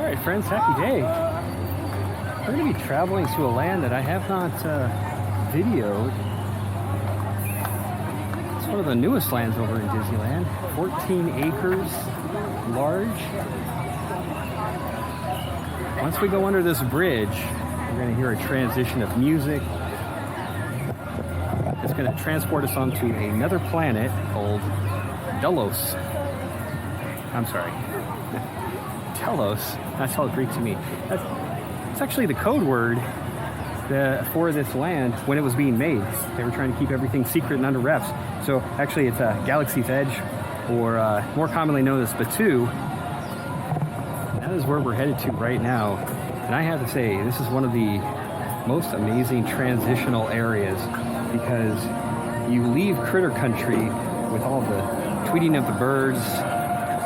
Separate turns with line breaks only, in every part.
Alright friends, happy day. We're going to be traveling to a land that I have not videoed. It's one of the newest lands over in Disneyland. 14 acres large. Once we go under this bridge, we're going to hear a transition of music. It's going to transport us onto another planet called Delos. I'm sorry. Delos. That's all Greek to me. It's actually the code word for this land when it was being made. They were trying to keep everything secret and under wraps. So actually it's Galaxy's Edge, or more commonly known as Batuu. That is where we're headed to right now. And I have to say, this is one of the most amazing transitional areas, because you leave Critter Country with all the tweeting of the birds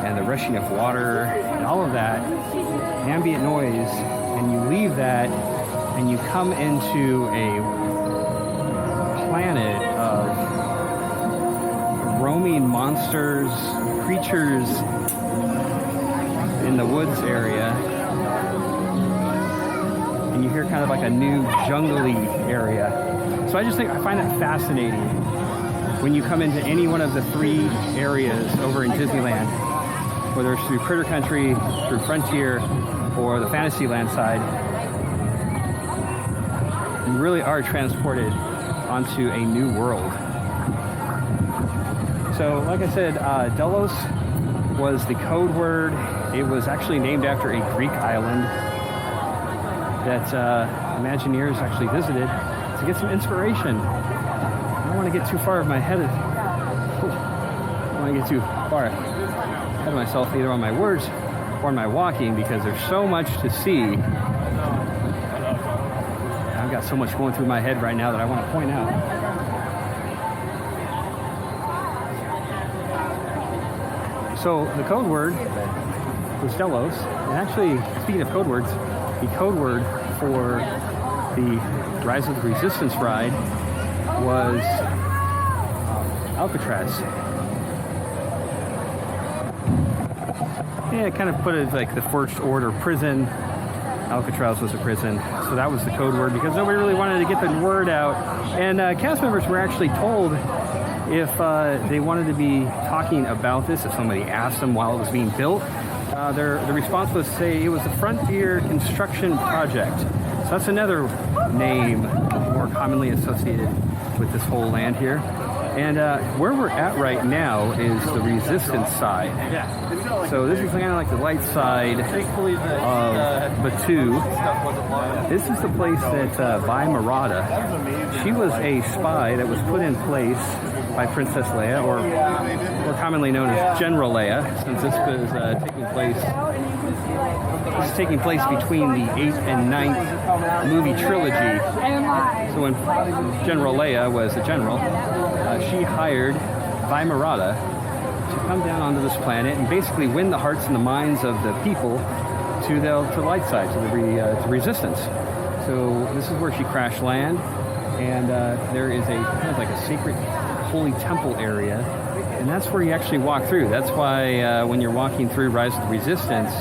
and the rushing of water and all of that ambient noise, and you leave that and you come into a planet of roaming monsters, creatures in the woods area, and you hear kind of like a new jungly area. So I find that fascinating when you come into any one of the three areas over in Disneyland, whether it's through Critter Country, through Frontier, or the Fantasyland side. You really are transported onto a new world. So, like I said, Delos was the code word. It was actually named after a Greek island that Imagineers actually visited to get some inspiration. I don't want to get too far of my head. I don't want to get too far ahead of myself either on my words or on my walking, because there's so much to see. I've got so much going through my head right now that I want to point out. So the code word was Delos, and actually, speaking of code words, the code word for the Rise of the Resistance ride was Alcatraz. Yeah, it kind of put it like the first order prison. Alcatraz was a prison, so that was the code word, because nobody really wanted to get the word out. And cast members were actually told if they wanted to be talking about this, if somebody asked them while it was being built, the response was to say it was the Frontier Construction Project. So that's another name more commonly associated with this whole land here. And where we're at right now is the Resistance side. So this is kind of like the light side of Batuu. This is the place that Vi Marata, she was a spy that was put in place by Princess Leia, or more commonly known as General Leia, since this was taking place between the 8th and 9th movie trilogy. So when General Leia was a general, she hired Vi Marata to come down onto this planet and basically win the hearts and the minds of the people to the light side, to the Resistance. So this is where she crash land, and there is a kind of like a sacred holy temple area, and that's where you actually walk through. That's why when you're walking through Rise of the Resistance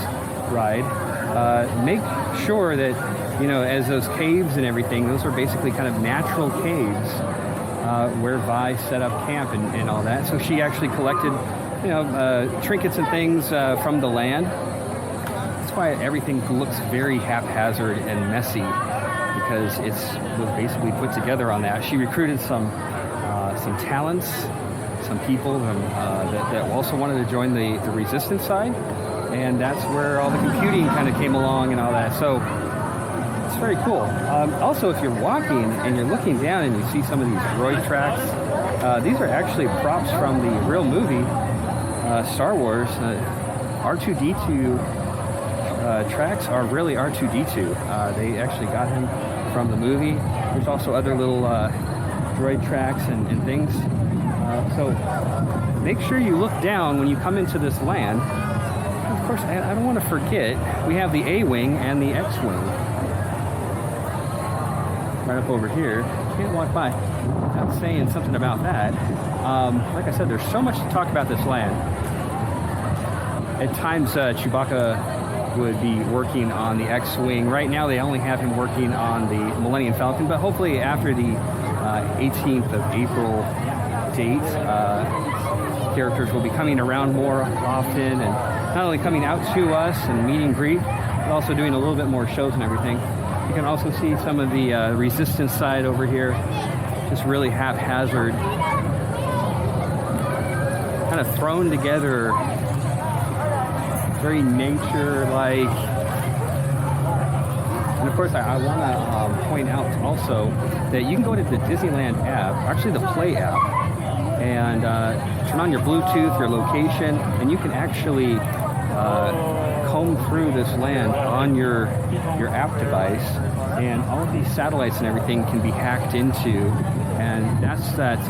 ride, make sure that, you know, as those caves and everything, those are basically kind of natural caves where Vi set up camp and all that. So she actually collected, you know, trinkets and things from the land. That's why everything looks very haphazard and messy, because it was basically put together on that. She recruited some talents, some people that also wanted to join the Resistance side, and that's where all the computing kind of came along and all that. So it's very cool. Also, if you're walking and you're looking down and you see some of these droid tracks, these are actually props from the real movie Star Wars. R2-D2 tracks are really R2-D2. They actually got him from the movie. There's also other little droid tracks and things. So make sure you look down when you come into this land. Of course, I don't want to forget, we have the A-Wing and the X-Wing. Right up over here. Can't walk by without saying something about that. Like I said, there's so much to talk about this land. At times, Chewbacca would be working on the X-Wing. Right now they only have him working on the Millennium Falcon, but hopefully after the 18th of April date, characters will be coming around more often and not only coming out to us and meet and greet, but also doing a little bit more shows and everything. You can also see some of the Resistance side over here, just really haphazard, kind of thrown together, very nature-like. And of course, I want to point out also that you can go to the Disneyland app, actually the Play app, and turn on your Bluetooth, your location, and you can actually comb through this land on your app device, and all of these satellites and everything can be hacked into, and that's that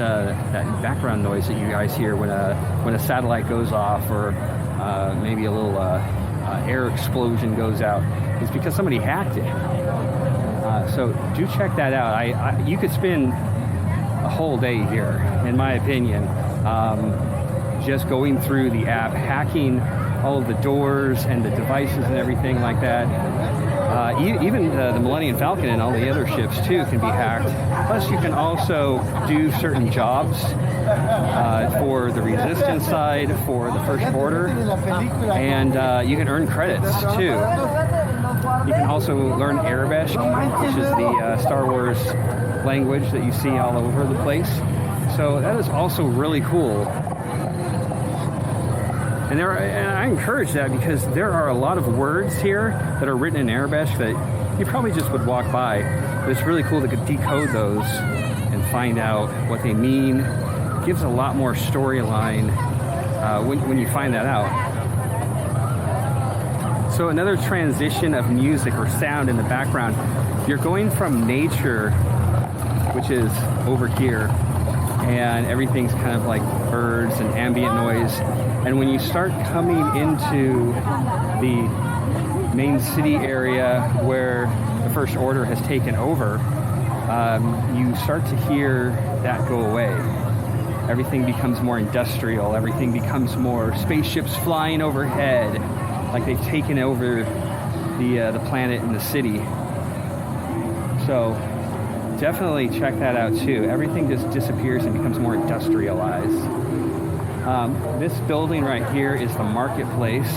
background noise that you guys hear when a satellite goes off, or maybe a little air explosion goes out. It's because somebody hacked it. So do check that out. You could spend a whole day here, in my opinion, just going through the app, hacking all of the doors and the devices and everything like that. Even the Millennium Falcon and all the other ships too can be hacked. Plus you can also do certain jobs for the Resistance side, for the First Order, and you can earn credits too. You can also learn Arabic, which is the Star Wars language that you see all over the place. So that is also really cool. And I encourage that because there are a lot of words here that are written in Arabic that you probably just would walk by. But it's really cool to decode those and find out what they mean. It gives a lot more storyline when you find that out. So another transition of music or sound in the background. You're going from nature, which is over here, and everything's kind of like birds and ambient noise. And when you start coming into the main city area where the First Order has taken over, you start to hear that go away. Everything becomes more industrial. Everything becomes more spaceships flying overhead, like they've taken over the planet and the city. So definitely check that out too. Everything just disappears and becomes more industrialized. This building right here is the marketplace.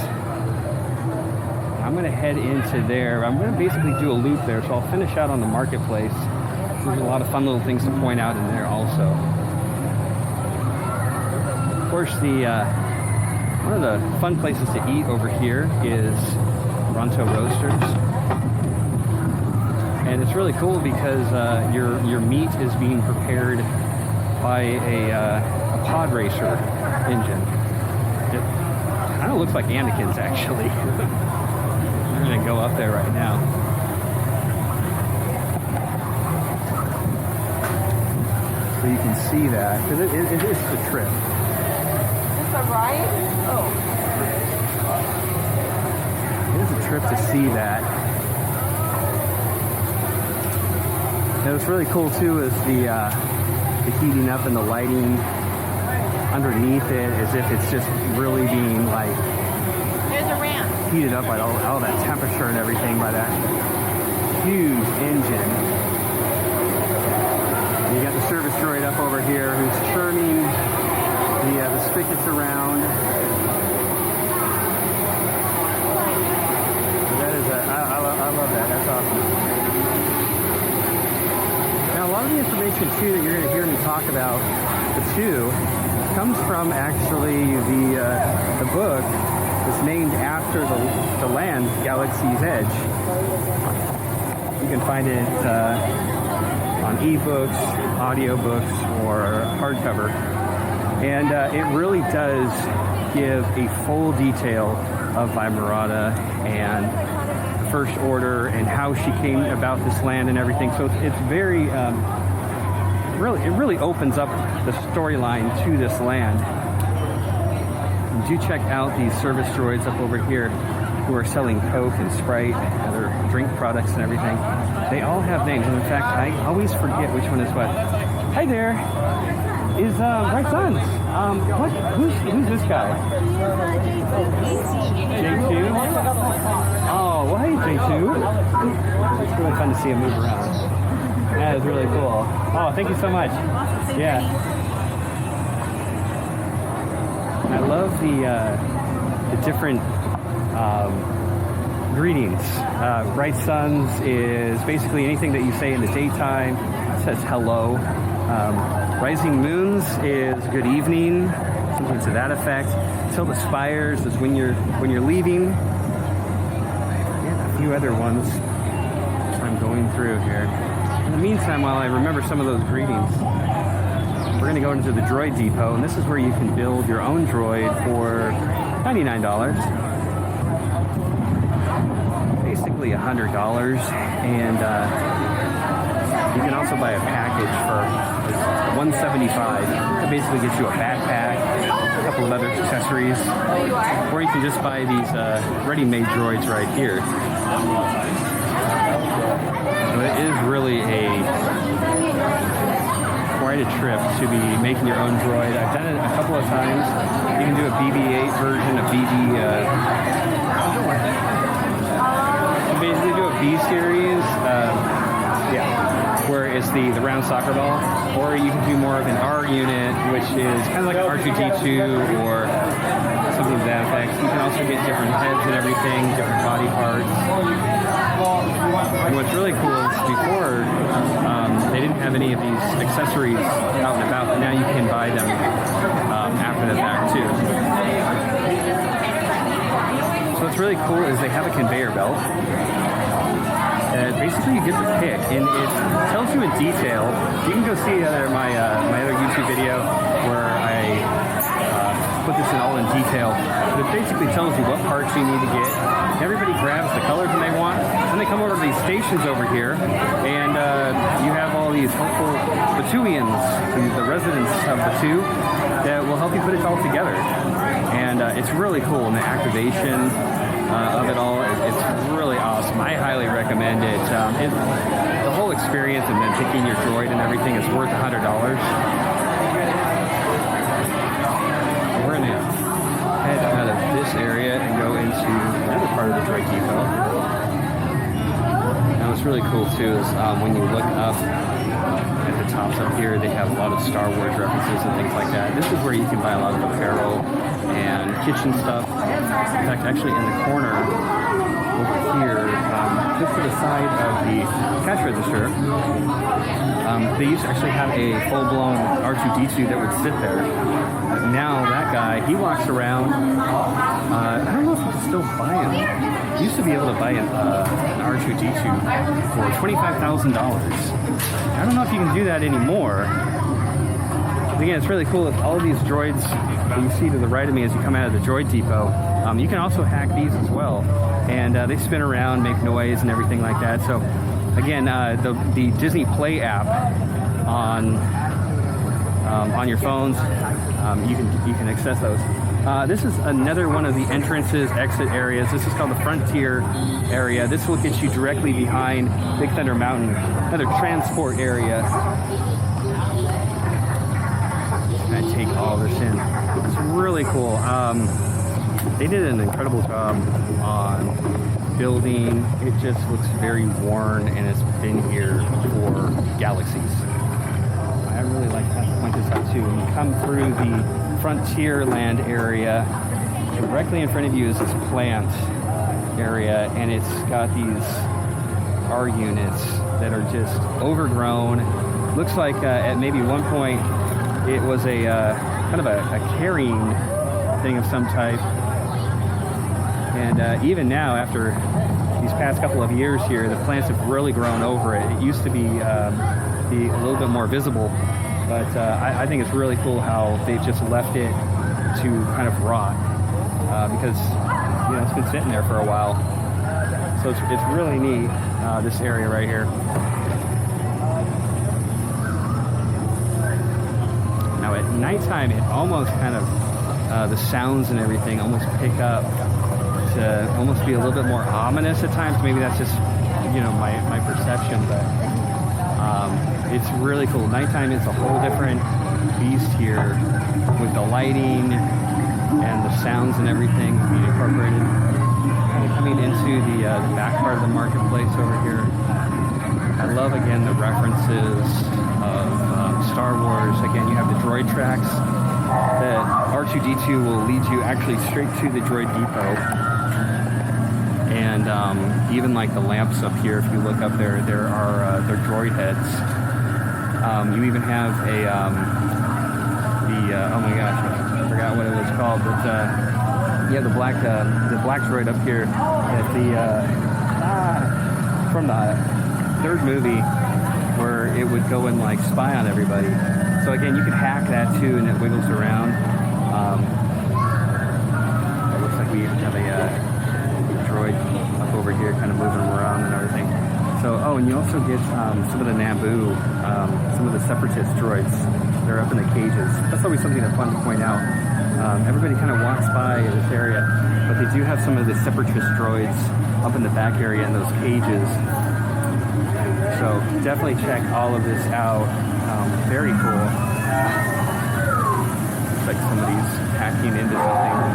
I'm going to head into there. I'm going to basically do a loop there, so I'll finish out on the marketplace. There's a lot of fun little things to point out in there also. Of course, one of the fun places to eat over here is Ronto Roasters. And it's really cool because your meat is being prepared by a pod racer engine. It kind of looks like Anakin's, actually. We're going to go up there right now. So you can see that, because it is the trip.
Is this a ride? Oh.
It is a trip to see that. And what's really cool too is the heating up and the lighting underneath it, as if it's just really being like heated up by all that temperature and everything by that huge engine. And you got the service droid up over here who's turning the spigots around. So that is I love that. That's awesome. Now, a lot of the information, too, that you're going to hear me talk about, the two, comes from, actually, the book that's named after the land, Galaxy's Edge. You can find it on ebooks, audiobooks, or hardcover. And it really does give a full detail of Vimerata and First Order and how she came about this land and everything. So it's very, it really opens up the storyline to this land. And do check out these service droids up over here who are selling Coke and Sprite, other drink products and everything. They all have names. And in fact, I always forget which one is what. Hi there. Is right Sons. Who's this guy? J2? batuu. It's really fun to see him move around. That is really cool. Oh, thank you so much. Yeah. I love the different greetings. Bright suns is basically anything that you say in the daytime. It says hello. Rising moons is good evening, something to that effect. Till the spires is when you're leaving. And a few other ones I'm going through here. In the meantime, while I remember some of those greetings, we're going to go into the Droid Depot, and this is where you can build your own droid for $99. Basically $100, and you can also buy a package for $175. That basically gets you a backpack, a couple of other accessories, or you can just buy these ready-made droids right here. So it is really quite a trip to be making your own droid. I've done it a couple of times. You can do a BB-8 version, a BB. Basically do a B series. Where it's the round soccer ball, or you can do more of an R unit, which is kind of like R2-D2 or something to that effect. You can also get different heads and everything, different body parts. And what's really cool is before they didn't have any of these accessories out and about, but now you can buy them after the fact too. So what's really cool is they have a conveyor belt. Basically, you get to pick, and it tells you in detail. You can go see my other YouTube video where I put this in all in detail. But it basically tells you what parts you need to get. Everybody grabs the colors that they want, and they come over to these stations over here, and you have all these helpful Batuians, the residents of Batuu, that will help you put it all together. And it's really cool, and the activation of it all, it's really awesome. I highly recommend it. The whole experience and then picking your droid and everything is worth $100. We're going to head out of this area and go into another part of the Droid Depot. Now what's really cool too is when you look up at the tops up here, they have a lot of Star Wars references and things like that. This is where you can buy a lot of apparel and kitchen stuff. In fact, actually in the corner over here, just to the side of the cash register, they used to actually have a full-blown R2-D2 that would sit there. Now that guy, he walks around. I don't know if you can still buy him. You used to be able to buy an R2-D2 for $25,000. I don't know if you can do that anymore. But again, it's really cool. All of these droids that you see to the right of me as you come out of the Droid Depot, you can also hack these as well. And they spin around, make noise, and everything like that. So, again, the Disney Play app on your phones, you can access those. This is another one of the entrances, exit areas. This is called the Frontier area. This will get you directly behind Big Thunder Mountain, another transport area. And take all this in. It's really cool. They did an incredible job on building. It just looks very worn, and it's been here for galaxies. I really like to point this out too. When you come through the Frontierland area, directly in front of you is this plant area, and it's got these R units that are just overgrown. Looks like at maybe one point it was a kind of a carrying thing of some type. And even now, after these past couple of years here, the plants have really grown over it. It used to be a little bit more visible, but I think it's really cool how they've just left it to kind of rot because it's been sitting there for a while. So it's really neat, this area right here. Now at nighttime, it almost kind of the sounds and everything almost pick up to almost be a little bit more ominous at times. Maybe that's just my perception, but it's really cool. Nighttime is a whole different beast here with the lighting and the sounds and everything being incorporated. Coming into the back part of the marketplace over here. I love, again, the references of Star Wars. Again, you have the droid tracks that R2-D2 will lead you actually straight to the Droid Depot. And even like the lamps up here, if you look up there, they're droid heads. You even have a, oh my gosh, I forgot what it was called, but yeah, the black droid up here at from the third movie where it would go and like spy on everybody. So again, you can hack that too, and it wiggles around. It looks like we even have a droid up over here, kind of moving around and everything. So, oh, and you also get some of the Naboo, some of the Separatist droids. They're up in the cages. That's always something that's fun to point out. Everybody kind of walks by in this area, but they do have some of the Separatist droids up in the back area in those cages. So definitely check all of this out. Very cool. Looks like somebody's hacking into something.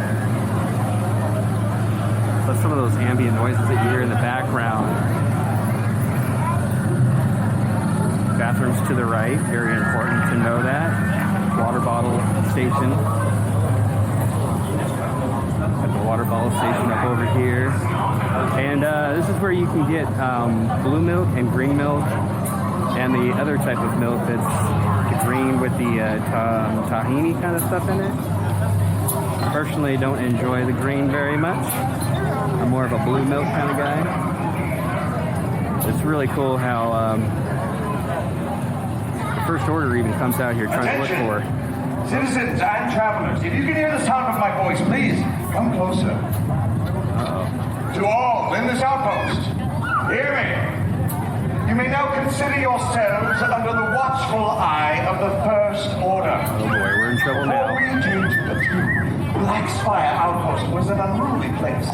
So some of those ambient noises that you hear in the background. Bathrooms to the right, very important to know that. Water bottle station. Got the water bottle station up over here. And this is where you can get blue milk and green milk and the other type of milk that's the green with the tahini kind of stuff in it. I personally don't enjoy the green very much. I'm more of a blue milk kind of guy. It's really cool how the First Order even comes out here trying to look for.
Citizens and travelers, if you can hear the sound of my voice, please come closer.
Uh-oh.
To all in this outpost, hear me. You may now consider yourselves under the watchful eye of the First Order.
Oh boy, we're in trouble now.
Before we came to the Black Spire outpost was an unruly place,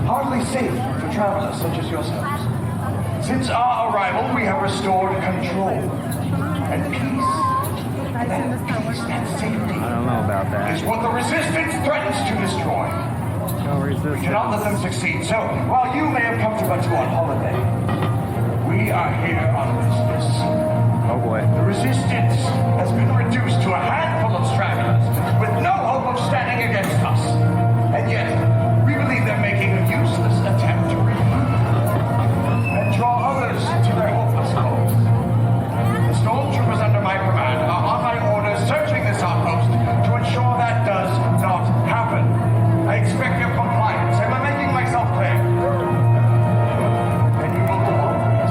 hardly safe for travelers such as yourselves. Since our arrival, we have restored control and peace. And peace and safety.
I don't know about that.
Is what the Resistance threatens to destroy. We cannot let them succeed. So, while you may have come to Batuu on holiday, we are here on business.
Oh boy.
The Resistance has been reduced to a handful of stragglers with no hope of standing against us. And yet, we believe they're making a useless attempt to recruit and draw others to their hopeless cause. The stormtroopers under my command are on my orders searching this outpost to ensure that does not happen. I expect your compliance. Am I making myself clear? And you will cooperate.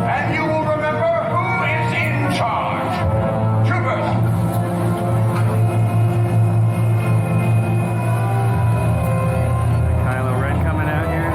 And you will remember who is in charge. Troopers!
Kylo Ren coming out here.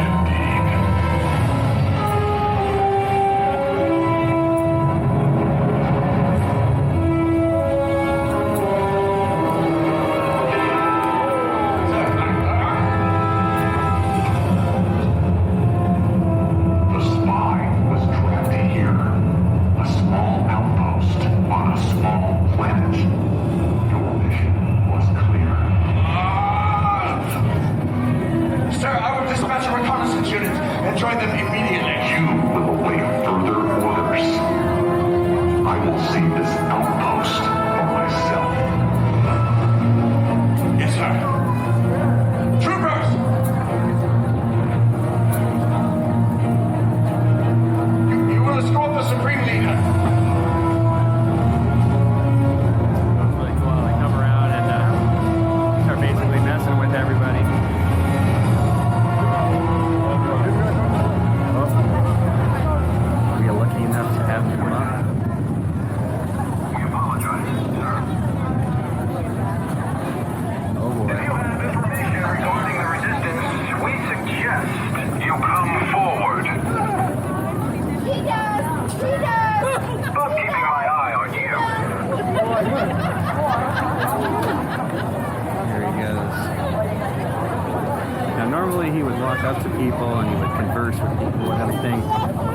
Up to people and he would converse with people and everything.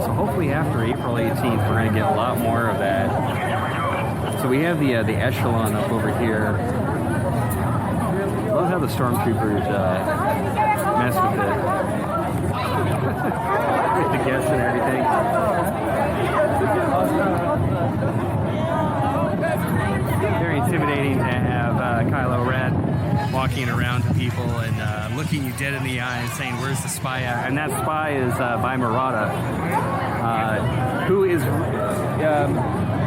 So hopefully after April 18th, we're going to get a lot more of that. So we have the echelon up over here. I love how the stormtroopers mess with it. guests and everything. Very intimidating to have Kylo Ren walking around to people and looking you dead in the eye and saying, "Where's the spy at?" And that spy is Vimarata, who is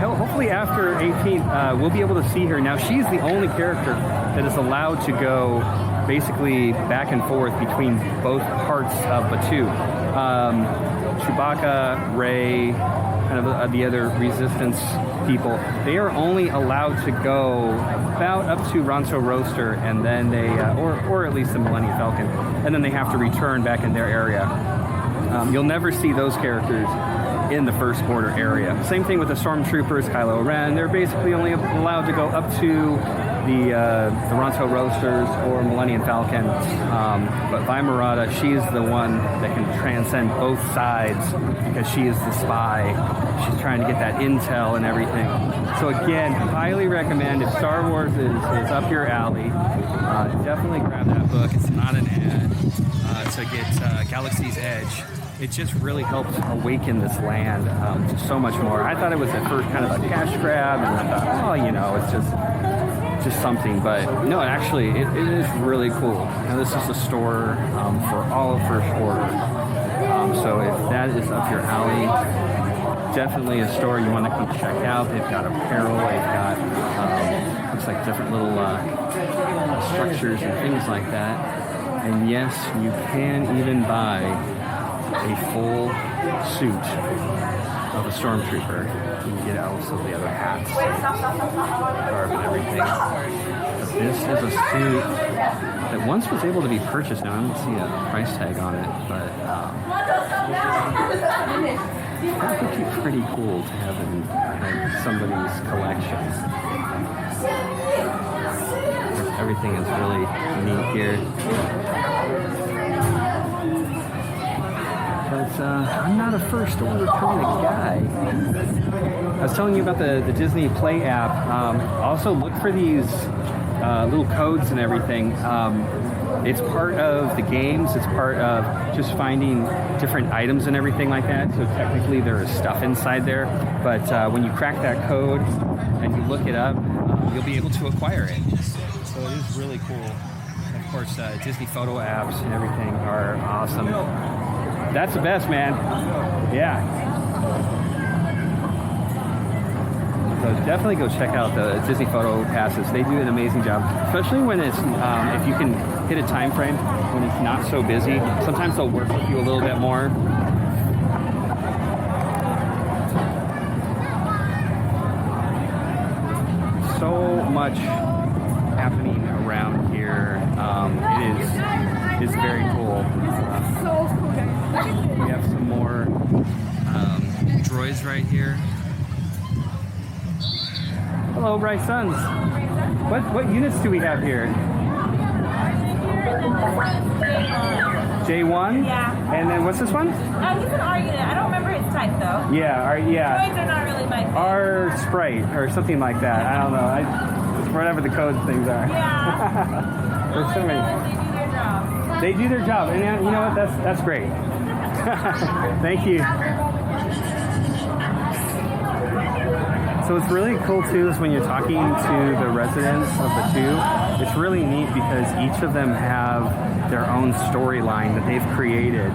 hopefully after 18th we'll be able to see her. Now she's the only character that is allowed to go basically back and forth between both parts of Batuu. Chewbacca, Rey, kind of the other Resistance people, they are only allowed to go about up to Ronso Roaster, and then they, or at least the Millennium Falcon, and then they have to return back in their area. You'll never see those characters in the First Order area. Same thing with the Stormtroopers, Kylo Ren. They're basically only allowed to go up to the Ronso Roasters or Millennium Falcon. But Vimarata, she's the one that can transcend both sides because she is the spy. She's trying to get that intel and everything. So again, highly recommend if Star Wars is up your alley, definitely grab that book. It's not an ad to get Galaxy's Edge. It just really helps awaken this land to so much more. I thought it was at first kind of a cash grab, and I thought, oh, you know, it's just something. But no, actually, it is really cool. Now, this is a store for all of First Order. So if that is up your alley, definitely a store you want to come check out. They've got apparel. They've got looks like different little structures and things like that. And yes, you can even buy a full suit of a stormtrooper. You can get also the other hats, garb and everything. But this is a suit that once was able to be purchased. Now I don't see a price tag on it, but that would be pretty cool to have in somebody's collection. Everything is really neat here. But I'm not a First Order kind of guy. I was telling you about the Disney Play app. Also look for these little codes and everything. It's part of the games. It's part of just finding different items and everything like that. So technically there is stuff inside there. But when you crack that code and you look it up, you'll be able to acquire it. So it is really cool. And of course, Disney photo apps and everything are awesome. That's the best, man. Yeah. So definitely go check out the Disney photo passes. They do an amazing job, especially when it's if you can hit a time frame when it's not so busy. Sometimes they'll work with you a little bit more. So much happening around here. It is very cool. We have some more droids right here. Hello, Bright Suns. What units do we have here? J1?
Yeah.
And then what's this one?
He's an R unit. I don't remember his type though.
Yeah, yeah.
Droids are not really my thing.
R Sprite or something like that. I don't know. Whatever the code things are.
Yeah.
There's so many.
They do their job.
They do their job, and you know what? That's great. Thank you. So what's really cool too is when you're talking to the residents of Batuu, it's really neat because each of them have their own storyline that they've created.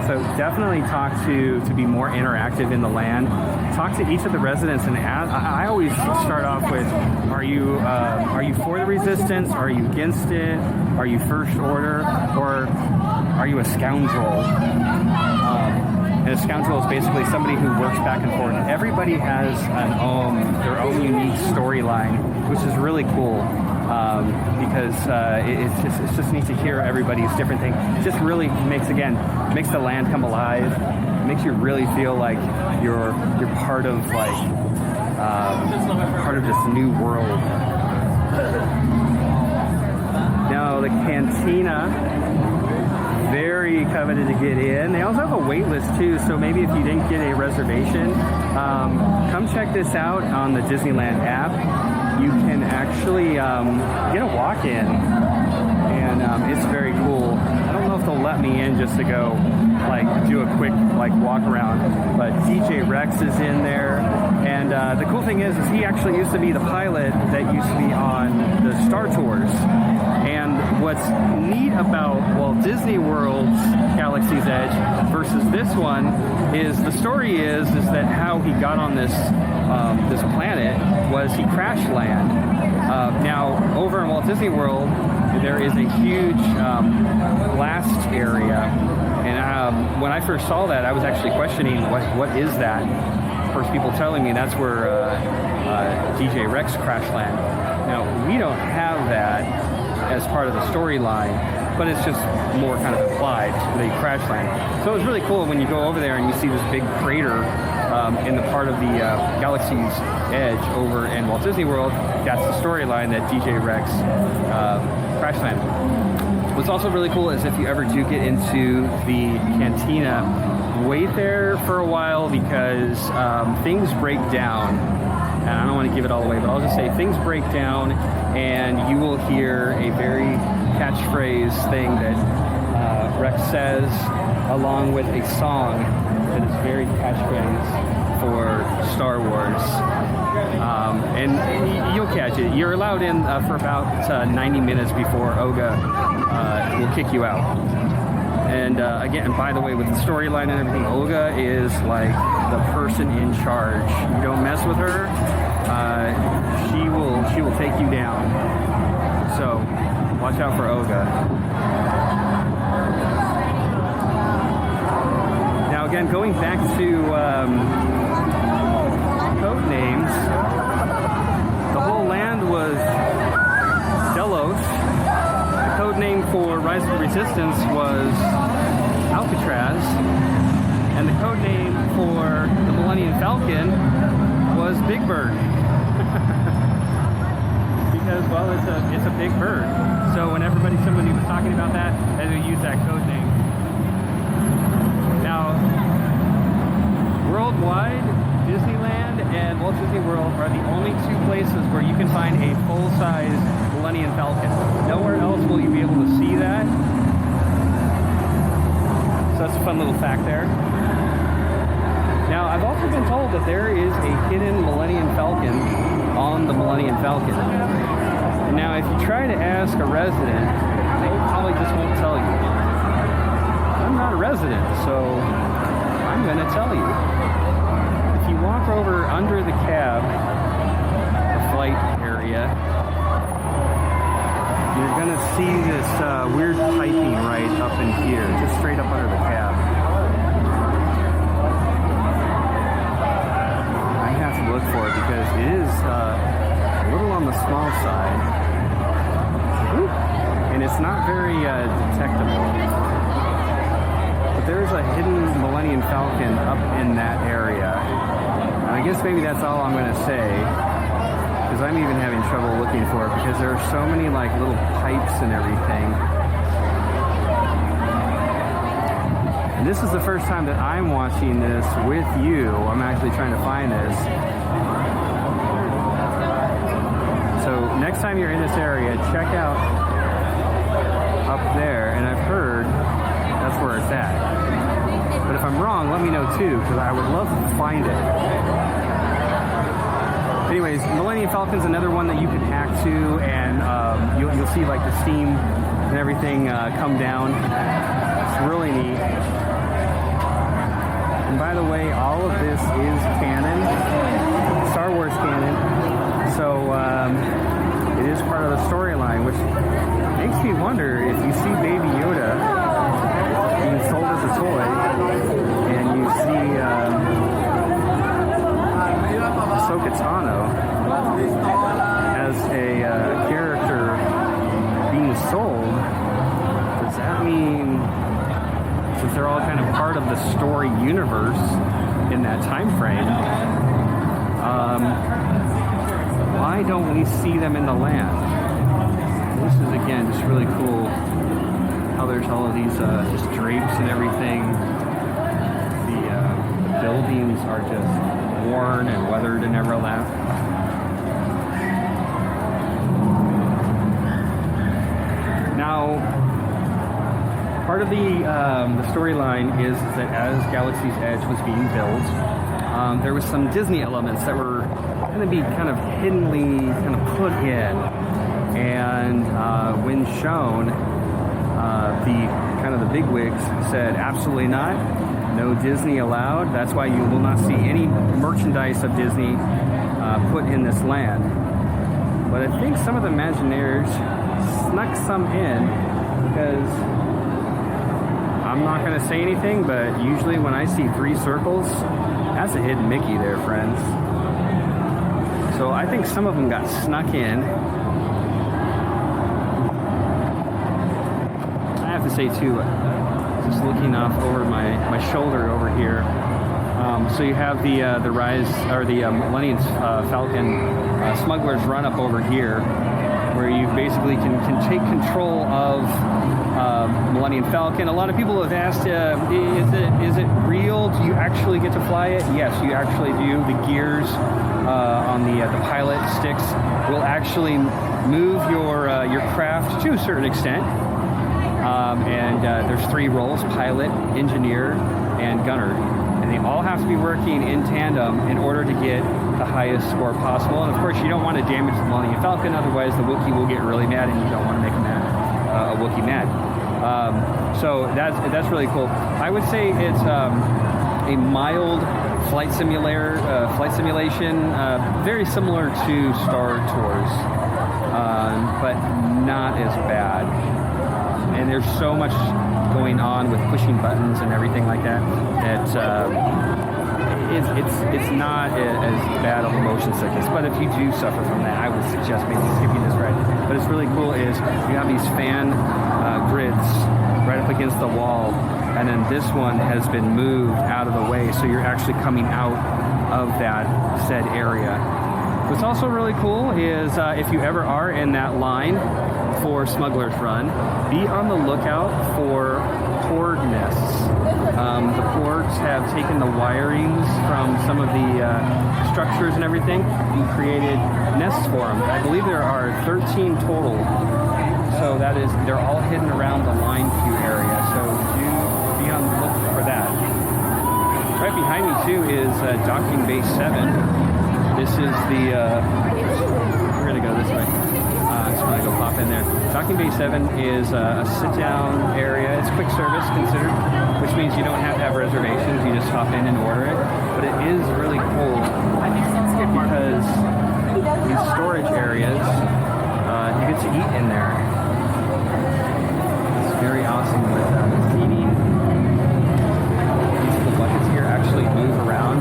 So definitely talk to be more interactive in the land. Talk to each of the residents and ask. I always start off with, are you for the resistance? Are you against it? Are you First Order? Or are you a scoundrel? And a scoundrel is basically somebody who works back and forth. Everybody has their own unique storyline, which is really cool. Because it's just neat to hear everybody's different thing. It just really makes the land come alive. It makes you really feel like you're part of part of this new world. Now the Cantina, very coveted to get in. They also have a wait list too, so maybe if you didn't get a reservation, come check this out on the Disneyland app. You can actually get a walk-in, and it's very cool. I don't know if they'll let me in just to go like do a quick like walk around. But DJ Rex is in there, and the cool thing is he actually used to be the pilot that used to be on the Star Tours. And what's neat about Walt Disney World's Galaxy's Edge versus this one is the story is that how he got on this this planet was he crash land. Now over in Walt Disney World there is a huge blast area, and when I first saw that I was actually questioning what is that. First people telling me that's where DJ Rex crash land. Now we don't have that as part of the storyline, but it's just more kind of implied, the crash land. So it was really cool when you go over there and you see this big crater in the part of the Galaxy's Edge over in Walt Disney World. That's the storyline that DJ Rex crash land. What's also really cool is if you ever do get into the Cantina, wait there for a while because things break down. And I don't want to give it all away, but I'll just say things break down and you will hear a very catchphrase thing that Rex says along with a song that is very catchphrase for Star Wars. And you'll catch it. You're allowed in for about 90 minutes before Oga will kick you out. And again, by the way, with the storyline and everything, Olga is like the person in charge. You don't mess with her, she will take you down. So watch out for Olga. Now again, going back to code names, the whole land was Delos. The code name for Rise of the Resistance was Alcatraz, and the code name for the Millennium Falcon was Big Bird. Because, well, it's a big bird. So when somebody was talking about that, they would use that code name. Now, worldwide, Disneyland and Walt Disney World are the only two places where you can find a full-size Millennium Falcon. Nowhere else will you be able to see that. So that's a fun little fact there. Now, I've also been told that there is a hidden Millennium Falcon on the Millennium Falcon. Now, if you try to ask a resident, they probably just won't tell you. I'm not a resident, so I'm going to tell you. If you walk over under the cab, the flight area, you're going to see this weird piping right up in here, just straight up under the cab. I have to look for it because it is a little on the small side. And it's not very detectable. But there's a hidden Millennium Falcon up in that area. And I guess maybe that's all I'm going to say. Because I'm even having trouble looking for it because there are so many like little pipes and everything. And this is the first time that I'm watching this with you. I'm actually trying to find this. So next time you're in this area, check out up there, and I've heard that's where it's at. But if I'm wrong, let me know too, because I would love to find it. Anyways, Millennium Falcon's another one that you can hack to, and you'll see like the steam and everything come down. It's really neat. And by the way, all of this is canon, Star Wars canon. So it is part of the storyline, which makes me wonder if you see Baby Yoda being sold as a toy, and you see Ahsoka Tano as a character being sold. Does that mean, since they're all kind of part of the story universe in that time frame, why don't we see them in the land? This is, again, just really cool how there's all of these just drapes and everything. The buildings are just worn and weathered and everlap. Now, part of the storyline is that as Galaxy's Edge was being built, there was some Disney elements that were going to be kind of hiddenly kind of put in, and when shown, the bigwigs said absolutely not, no Disney allowed. That's why you will not see any merchandise of Disney put in this land. But I think some of the Imagineers snuck some in, because I'm not going to say anything, but usually when I see 3 circles, that's a hidden Mickey there, friends. So I think some of them got snuck in. I have to say too, just looking off over my shoulder over here, so you have the Rise, or the Millennium Falcon Smuggler's Run up over here, where you basically can take control of Millennium Falcon. A lot of people have asked, is it real? Do you actually get to fly it? Yes, you actually do. The gears on the pilot sticks will actually move your craft to a certain extent. And there's 3 roles: pilot, engineer, and gunner. And they all have to be working in tandem in order to get the highest score possible. And of course, you don't want to damage the Millennium Falcon, otherwise the Wookiee will get really mad, and you don't want to make a Wookiee mad. So that's really cool. I would say it's a mild flight simulation, very similar to Star Tours, but not as bad. And there's so much going on with pushing buttons and everything like that it's not as bad of a motion sickness. But if you do suffer from that, I would suggest maybe skipping this ride. But it's really cool is you have these fan grids right up against the wall, and then this one has been moved out of the way, so you're actually coming out of that said area. What's also really cool is if you ever are in that line for Smuggler's Run, be on the lookout for porg nests. The porgs have taken the wirings from some of the structures and everything and created nests for them. I believe there are 13 total. So that is, they're all hidden around the line queue area. So do be on the look for that. Right behind me too is Docking Bay 7. This is the, we're gonna go this way. Just want to go pop in there. Docking Bay 7 is a sit-down area. It's quick service considered, which means you don't have to have reservations. You just hop in and order it. But it is really cool because these storage areas, you get to eat in there. It's very awesome with seating. These little buckets here actually move around.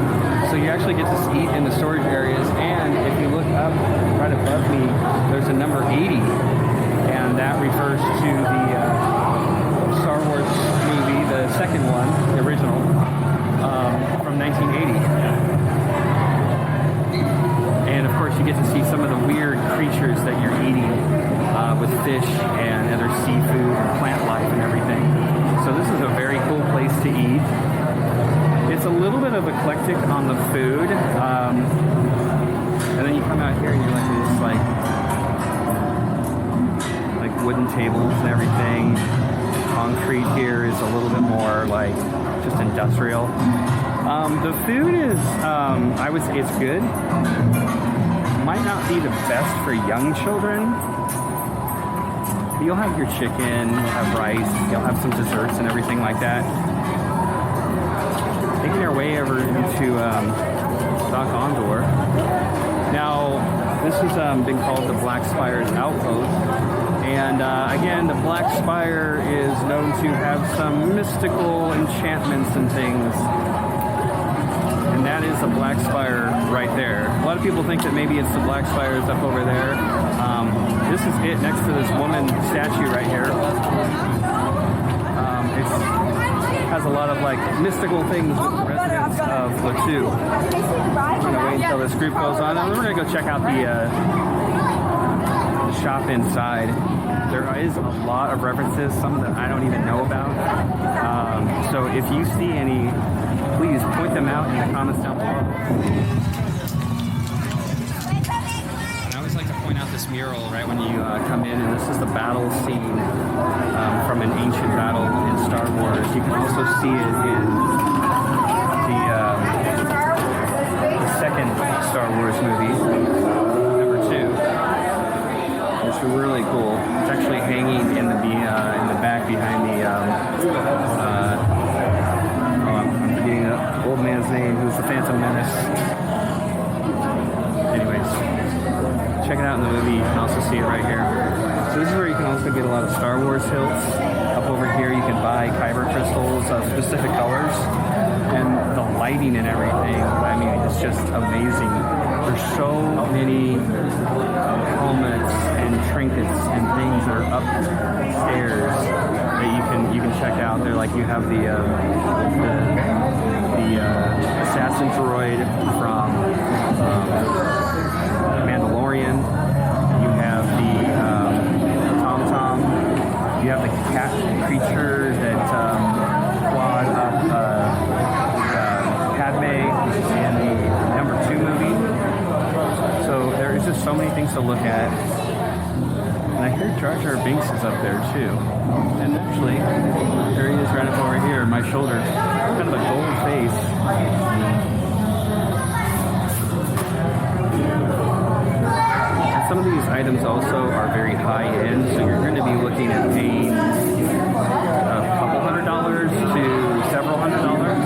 So you actually get to eat in the storage areas, and if you look up right above me, there's a number 80, and that refers to the Star Wars movie, the second one, the original, from 1980. And of course you get to see some of the weird creatures that you're eating with fish and other seafood and plant life and everything. So this is a very cool place to eat. It's a little bit of eclectic on the food, and then you come out here and you're like this like wooden tables and everything. Concrete here is a little bit more like just industrial. The food is, I would say it's good. Might not be the best for young children. You'll have your chicken, you'll have rice, you'll have some desserts and everything like that. Making our way over into Dock Ondor. Now, this has been called the Black Spire's Outpost. And again, the Black Spire is known to have some mystical enchantments and things. And that is the Black Spire right there. A lot of people think that maybe it's the Black Spires up over there. This is it next to this woman statue right here. It has a lot of like mystical things with the residents of Batuu. I'm going to wait until this group goes on. And we're going to go check out the shop inside. There is a lot of references, some that I don't even know about. So if you see any, please point them out in the comments down below. When I was always like to point out this mural right when you come in, and this is the battle scene from an ancient battle in Star Wars. You can also see it in the second Star Wars movie, number 2. It's really cool. It's actually hanging in the back behind the. I'm forgetting the old man's name, who's the Phantom Menace. Anyways, check it out in the movie. You can also see it right here. So this is where you can also get a lot of Star Wars hilts. Up over here, you can buy kyber crystals of specific colors, and the lighting and everything. I mean, it's just amazing. There's so many helmets and trinkets and things that are upstairs that you can check out. They're like, you have the assassin droid from Mandalorian. You have the Tom Tom. You have the cat creature that clawed up Padme in the number 2 movie. So there's just so many things to look at. And I hear Jar Jar Binks is up there too. And actually, there he is right up over here, my shoulder. Kind of a gold face. And some of these items also are very high end, so you're going to be looking at paying a couple $100s to several $100s.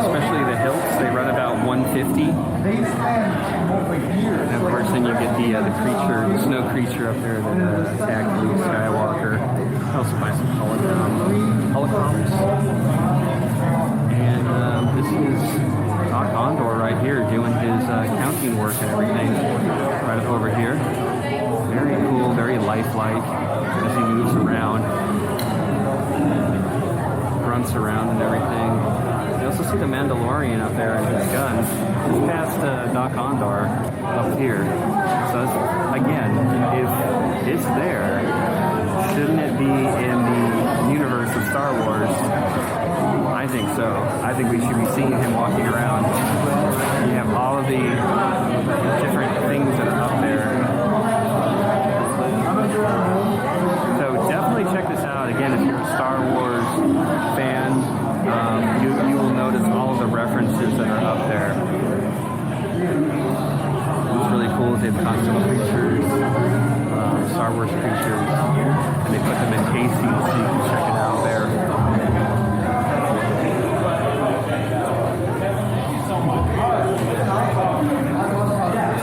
Especially the hilts, they run about $150. And of course, then you get the creature, the snow creature up there that attacked Luke Skywalker. I also buy some holocrons. And this is Doc Ondor right here doing his counting work and everything. Right up over here. Very cool, very lifelike as he moves around. Grunts around and everything. You also see the Mandalorian up there and his gun. It's past Doc Ondor up here. So again, if it's there, shouldn't it be in the universe of Star Wars? I think so. I think we should be seeing him walking around. You have all of the different things that are up there. So definitely check this out. Again, if you're a Star Wars fan, you will notice all of the references that are up there. It's really cool. They have costume creatures, Star Wars creatures, and they put them in cases so you can check it out there.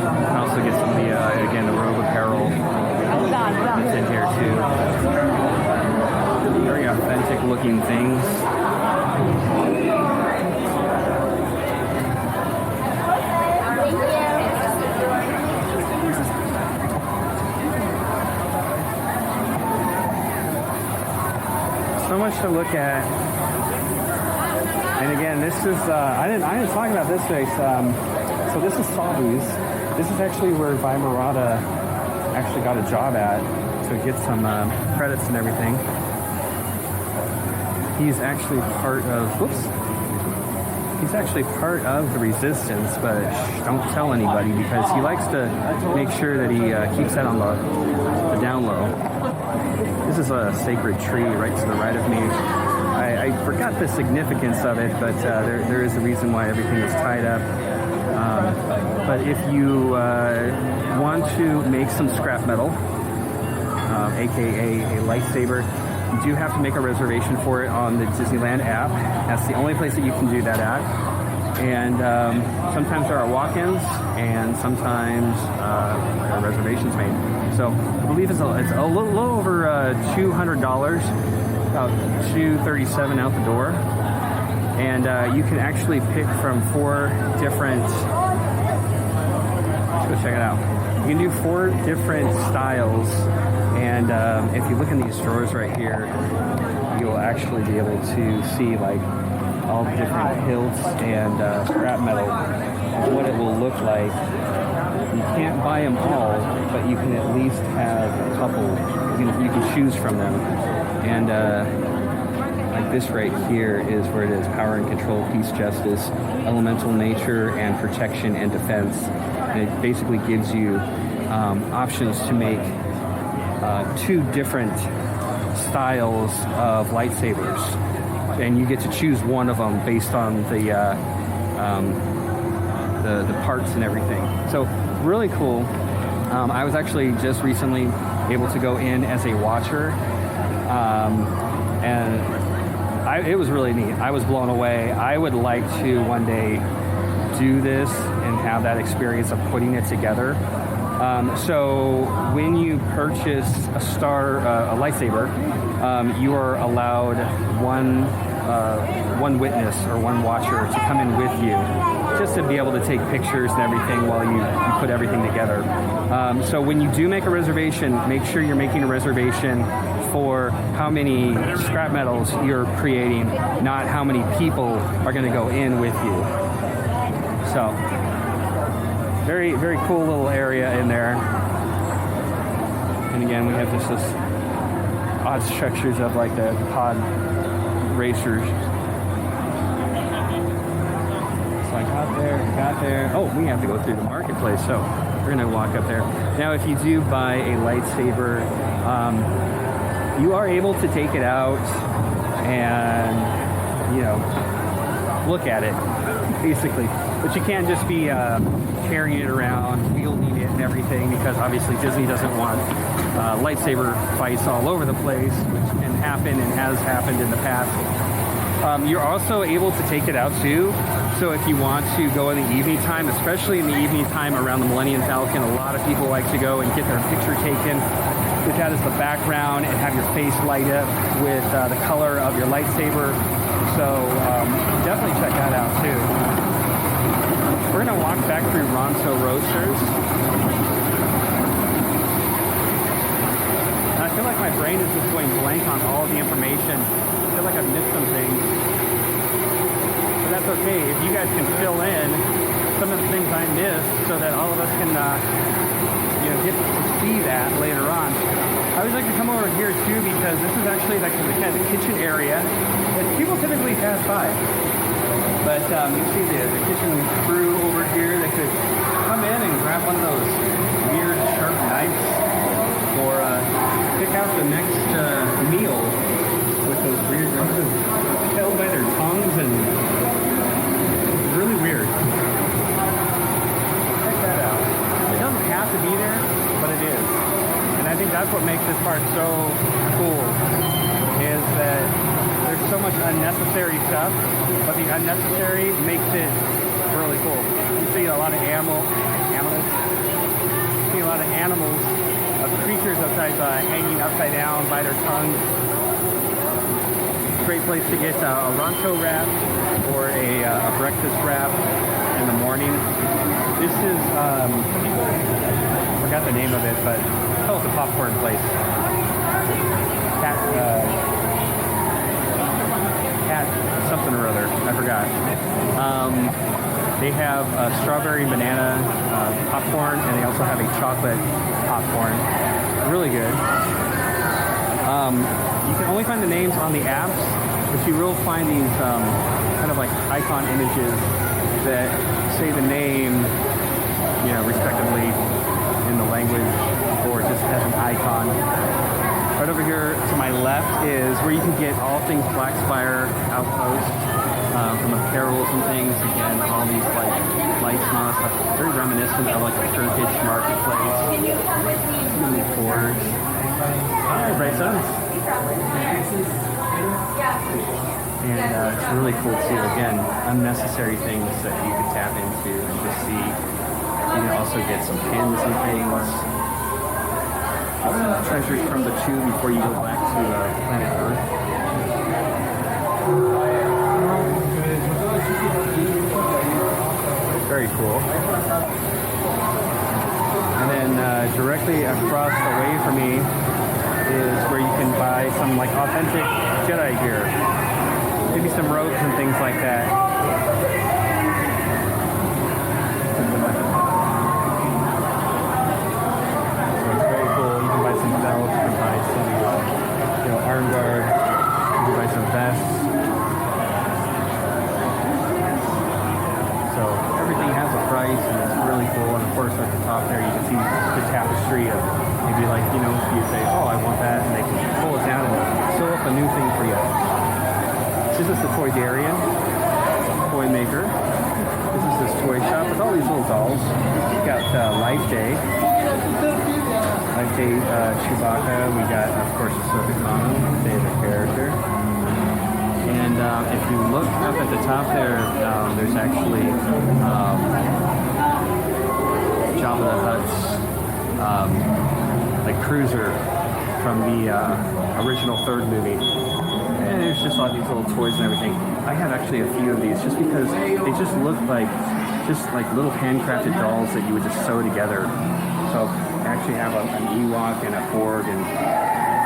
You can also get some of the, again, the robe apparel that's in here too. Very authentic looking things. So much to look at. And again, this is I didn't talk about this race. So this is Sabu's. This is actually where Vi Murata actually got a job at to get some credits and everything. He's actually part of. He's actually part of the Resistance, but don't tell anybody because he likes to make sure that he keeps that on the down low. This is a sacred tree right to the right of me. I forgot the significance of it, but there is a reason why everything is tied up. But if you want to make some scrap metal, aka a lightsaber, you do have to make a reservation for it on the Disneyland app. That's the only place that you can do that at. And sometimes there are walk-ins, and sometimes there are reservations made. So I believe it's a little over $200, about $237 out the door. And you can actually pick from 4 different. Let's go check it out. You can do 4 different styles. And if you look in these drawers right here, you'll actually be able to see like all the different hilts and scrap metal of what it will look like. You can't buy them all, but you can at least have a couple. You can choose from them. And like this right here is where it is: power and control, peace, justice, elemental nature, and protection and defense. And it basically gives you options to make 2 different styles of lightsabers, and you get to choose one of them based on the parts and everything. So really cool. I was actually just recently able to go in as a watcher, and it was really neat. I was blown away. I would like to one day do this and have that experience of putting it together. So when you purchase a lightsaber, you are allowed one witness or one watcher to come in with you, just to be able to take pictures and everything while you put everything together. So when you do make a reservation, make sure you're making a reservation for how many scrap metals you're creating, not how many people are going to go in with you. So very, very cool little area in there. And again, we have this odd structures of like the pod racers. So I got there. Oh, we have to go through the marketplace, so we're gonna walk up there. Now, if you do buy a lightsaber, you are able to take it out and, look at it, basically. But you can't just be carrying it around, wielding it and everything, because obviously Disney doesn't want lightsaber fights all over the place, which can happen and has happened in the past. You're also able to take it out too. So if you want to go in the evening time, especially in the evening time around the Millennium Falcon, a lot of people like to go and get their picture taken with that as the background and have your face light up with the color of your lightsaber. So definitely check that out too. We're going to walk back through Ronto Roasters. I feel like my brain is just going blank on all the information. I feel like I've missed some things. But that's okay. If you guys can fill in some of the things I missed so that all of us can get to see that later on. I always like to come over here too, because this is actually like the kind of kitchen area that people typically pass by. But you see the kitchen crew over here that could come in and grab one of those weird sharp knives, or pick out the next meal with those weird knives held by their tongues, and it's really weird. Check that out. It doesn't have to be there, but it is. And I think that's what makes this part so cool, is that there's so much unnecessary stuff, but the unnecessary makes it really cool. You see a lot of animals, of creatures hanging upside down by their tongues. Great place to get a Ronto wrap or a breakfast wrap in the morning. This is, I forgot the name of it, but it's a popcorn place. Cat something or other, I forgot. They have strawberry banana popcorn, and they also have a chocolate popcorn. Really good. You can only find the names on the apps, but you will find these kind of like icon images that say the name, respectively in the language, or just as an icon. Right over here to my left is where you can get all things Black Spire, Outpost, from apparels and things. Again, all these lights and all that stuff. Very reminiscent of like a Turkish marketplace. Really boards. Hi, Bright Suns. And it's really cool too. Again, unnecessary things that you can tap into and just see. You can also get some pins and things. Treasures from the tube before you go back to planet Earth. Very cool. And then directly across away from me is where you can buy some like authentic Jedi gear. Maybe some robes and things like that. Belts, you can buy some, arm guard, you can buy some vests. So everything has a price, and it's really cool. And of course, at the top there, you can see the tapestry of maybe like, you know, you say, oh, I want that, and they can pull it down and sew up a new thing for you. This is the Toidarian Toy Maker. This is this toy shop with all these little dolls. We've got Life Day Chewbacca. We got, of course, Ahsoka Tano, favorite character. And if you look up at the top there, there's actually Jabba the Hutt's like cruiser from the original third movie. And there's just all these little toys and everything. I have actually a few of these just because they just look like little handcrafted dolls that you would just sew together. So I actually have an Ewok and a Porg, and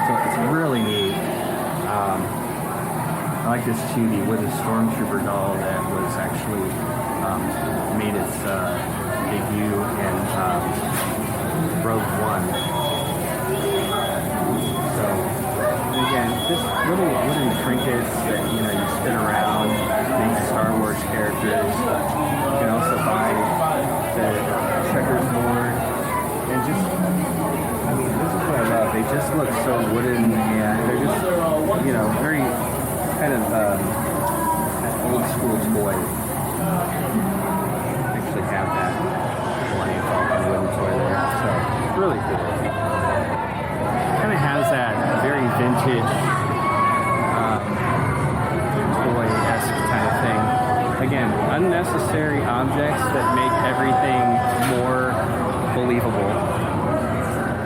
so it's really neat. I like this too, the wooden Stormtrooper doll that was actually made its debut in Rogue One. So again, just little wooden trinkets that you spin around, make Star Wars characters. You can also buy the checkers board, and just this is what I love. They just look so wooden, and they're just very kind of an old school toy. Actually have that Millennium Falcon wooden toy there, so really cool. Kind of has that very vintage toy-esque kind of thing. Again, unnecessary objects that make everything more believable.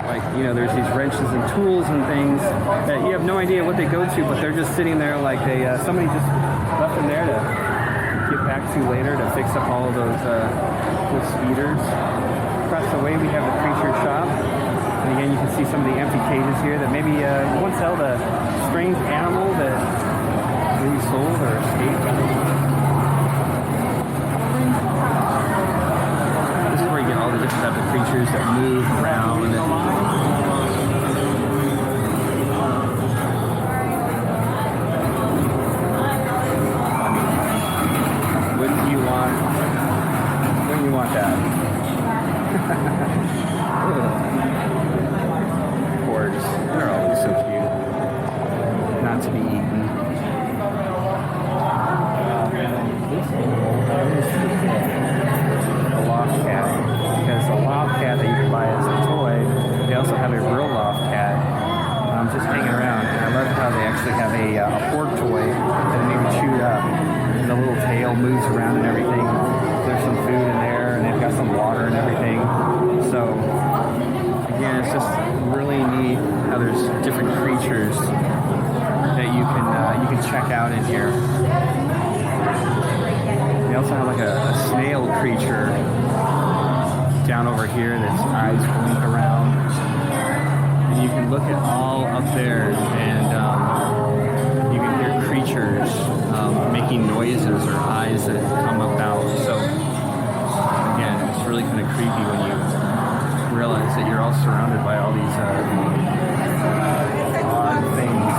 Like, there's these wrenches and tools and things that you have no idea what they go to, but they're just sitting there like somebody just left them there to get back to later to fix up all of those speeders. Across the way we have the creature shop. And again, you can see some of the empty cages here that maybe once held a strange animal that maybe sold or escaped. This is where you get all the different types of creatures that move around. Wouldn't you want that? Porgs, they're always so cute. Not to be eaten. A loft cat, because the loft cat that you can buy as a toy, they also have a real loft cat. Just hanging around, and I love how they actually have a pork toy that maybe chewed up, and the little tail moves around and everything. There's some food in there, and they've got some water and everything. So again, it's just really neat how there's different creatures that you can check out in here. They also have like a snail creature down over here that's eyes blink around. And you can look at all up there, and you can hear creatures making noises or eyes that come about. So again, it's really kind of creepy when you realize that you're all surrounded by all these odd things.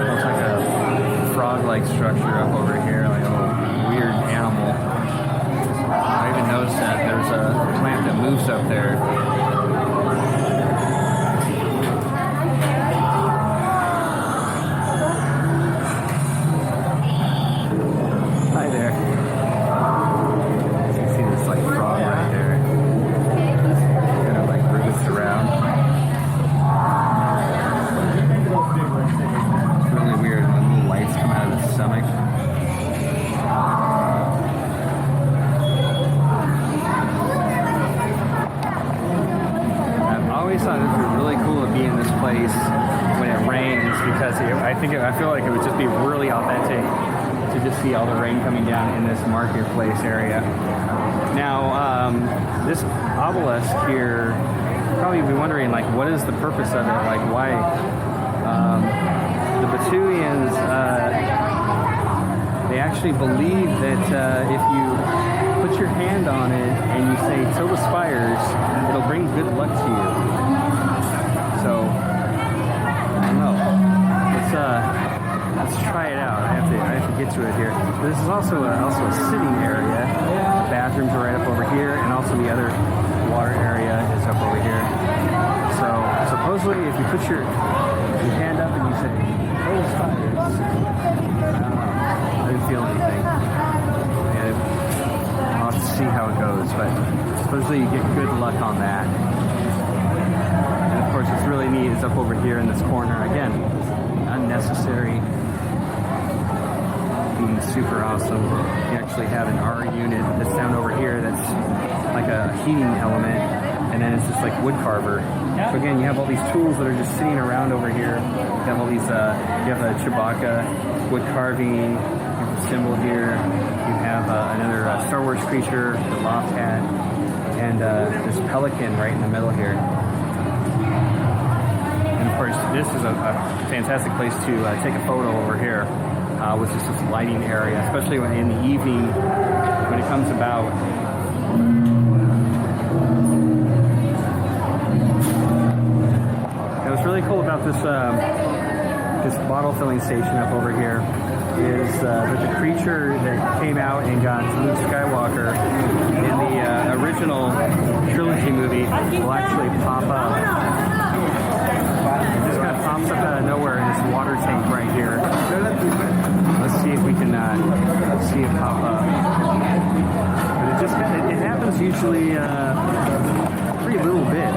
Looks like a frog-like structure up over here, like a little weird animal. I even noticed that there's a plant that moves up there. Hi there. You can see this like frog right there. Kind of like roots around. It's really weird when little lights come out of his stomach. I've always thought it was really cool to be in this place when it rains, because I feel like it would just be really authentic to just see all the rain coming down in this marketplace area. Now, this obelisk here, probably be wondering, like, what is the purpose of it? Like, why? The Batuians, they actually believe that if you put your hand on it and you say, "Till the Spires," it'll bring good luck to you. So, I don't know. Let's try it out. I have to get to it here. This is also a sitting area. The bathrooms are right up over here, and also the other water area is up over here. So supposedly, if you put your hand up and you say, "Oh, Spires," I didn't feel anything. And I'll have to see how it goes, but supposedly you get good luck on that. And of course, what's really neat is up over here in this corner. Again, unnecessary. Being super awesome. You actually have an R unit that's down over here that's like a heating element, and then it's just like wood carver. So again, you have all these tools that are just sitting around over here. You have all these, you have a Chewbacca wood carving, you have a symbol here, you have another Star Wars creature, the Loft Hat, and this pelican right in the middle here. And of course, this is a fantastic place to take a photo over here. With just this lighting area, especially when in the evening, when it comes about. And what's really cool about this this bottle filling station up over here is that the creature that came out and got Luke Skywalker in the original trilogy movie will actually pop up. It just kind of pops up out of nowhere in this water tank right here. Let's see if we can see it pop up. But it happens usually pretty little bit.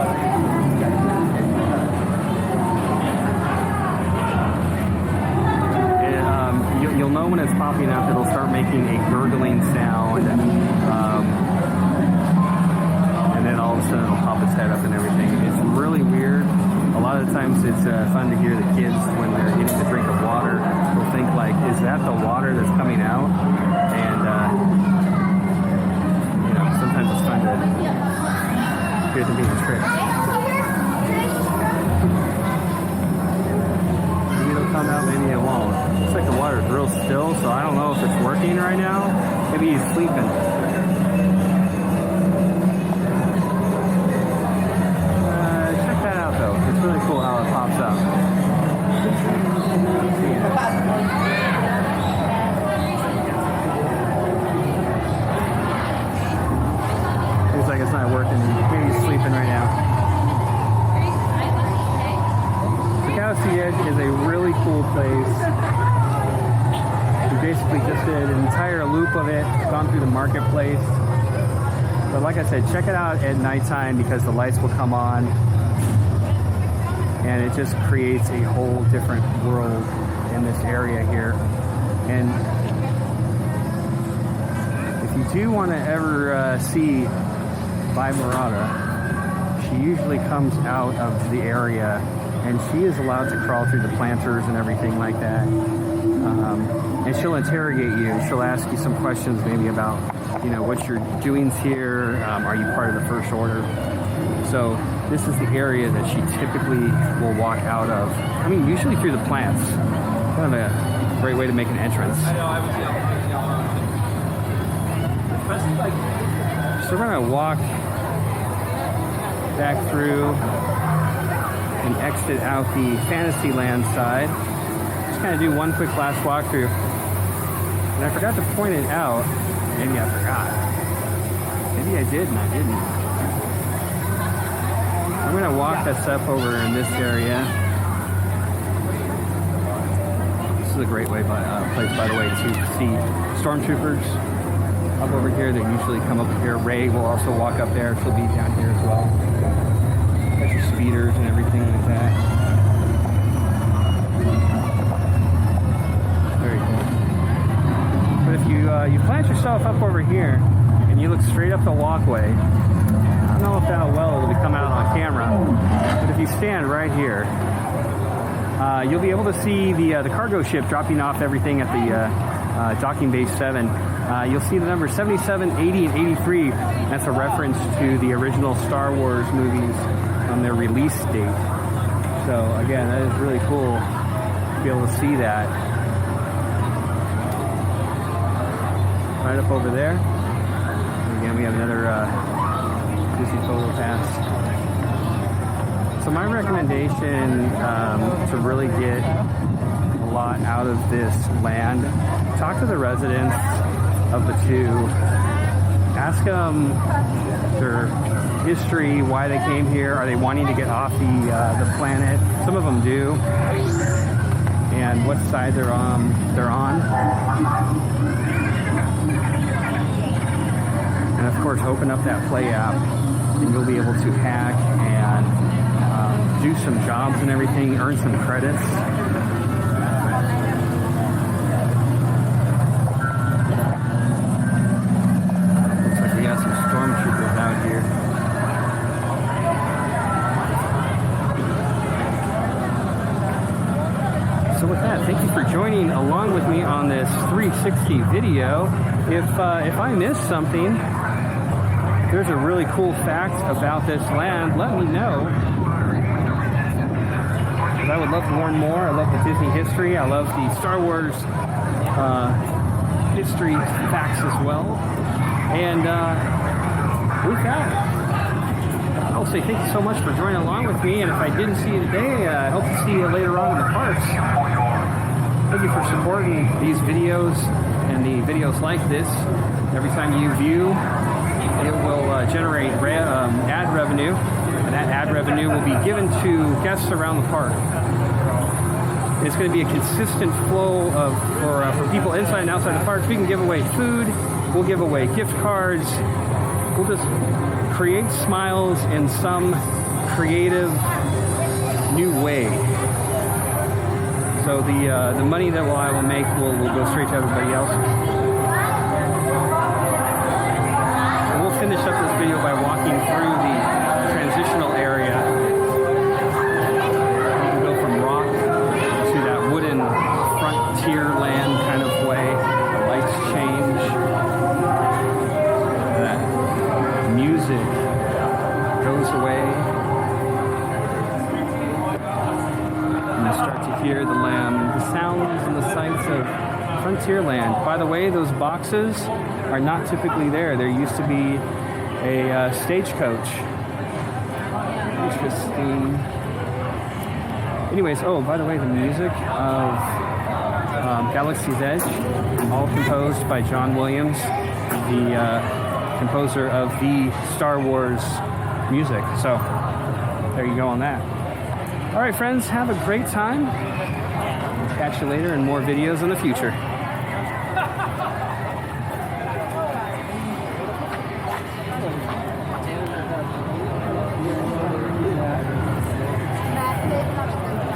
And, you'll know when it's popping up. It'll start making a gurgling sound, and then all of a sudden it'll pop its head up and everything. It's really weird. A lot of the times it's fun to hear the kids when they're getting a drink of water. They'll think like, is that the water that's coming out? And, sometimes it's fun to hear them being tricked. Maybe it'll come out, maybe it won't. Looks like the water's real still, so I don't know if it's working right now. Maybe he's sleeping. Check that out though. It's really cool how it pops up. Seems like it's not working. Maybe he's sleeping right now. The Galaxy Edge is a really cool place. We basically just did an entire loop of it, gone through the marketplace. But like I said, check it out at nighttime because the lights will come on. And it just creates a whole different world in this area here. And if you do want to ever see Vimerata, she usually comes out of the area, and she is allowed to crawl through the planters and everything like that. And she'll interrogate you. She'll ask you some questions maybe about, what's your doings here? Are you part of the First Order? So this is the area that she typically will walk out of. I mean, usually through the plants. Kind of a great way to make an entrance. So we're going to walk back through and exit out the Fantasyland side. Just kind of do one quick last walkthrough. And I forgot to point it out. Maybe I forgot. Maybe I did and I didn't. I'm going to walk us up over in this area. This is a great place, by the way, to see stormtroopers up over here. They usually come up here. Rey will also walk up there. She'll be down here as well. Got your speeders and everything like that. Very cool. But if you plant yourself up over here and you look straight up the walkway, I don't know if how well it'll come out on camera, but if you stand right here, you'll be able to see the cargo ship dropping off everything at the docking bay 7. You'll see the numbers 77, 80, and 83. That's a reference to the original Star Wars movies on their release date. So again, that is really cool to be able to see that. Right up over there. And again, we have another Disney photo pass. So my recommendation to really get a lot out of this land, to talk to the residents of Batuu. Ask them their history, why they came here. Are they wanting to get off the planet? Some of them do. And what side they're on. And of course, open up that Play app, and you'll be able to hack and do some jobs and everything, earn some credits. Looks like we got some stormtroopers out here. So with that, thank you for joining along with me on this 360 video. If I missed something, there's a really cool fact about this land, let me know. Because I would love to learn more. I love the Disney history. I love the Star Wars history facts as well. And with that, I'll say thank you so much for joining along with me. And if I didn't see you today, I hope to see you later on in the parks. Thank you for supporting these videos and the videos like this. Every time you view, it will generate ad revenue, and that ad revenue will be given to guests around the park. It's going to be a consistent flow for people inside and outside the parks. We can give away food, we'll give away gift cards, we'll just create smiles in some creative new way. So the money that I will make will go straight to everybody else. And we'll finish up this video by walking through the transitional area. You can go from rock to that wooden frontier land kind of way. The lights change. That music goes away. Start to hear the sounds and the sights of Frontierland. By the way, those boxes are not typically there. There used to be a stagecoach. Interesting. Anyways, oh, by the way, the music of Galaxy's Edge, all composed by John Williams, the composer of the Star Wars music. So, there you go on that. All right, friends, have a great time. We'll catch you later in more videos in the future.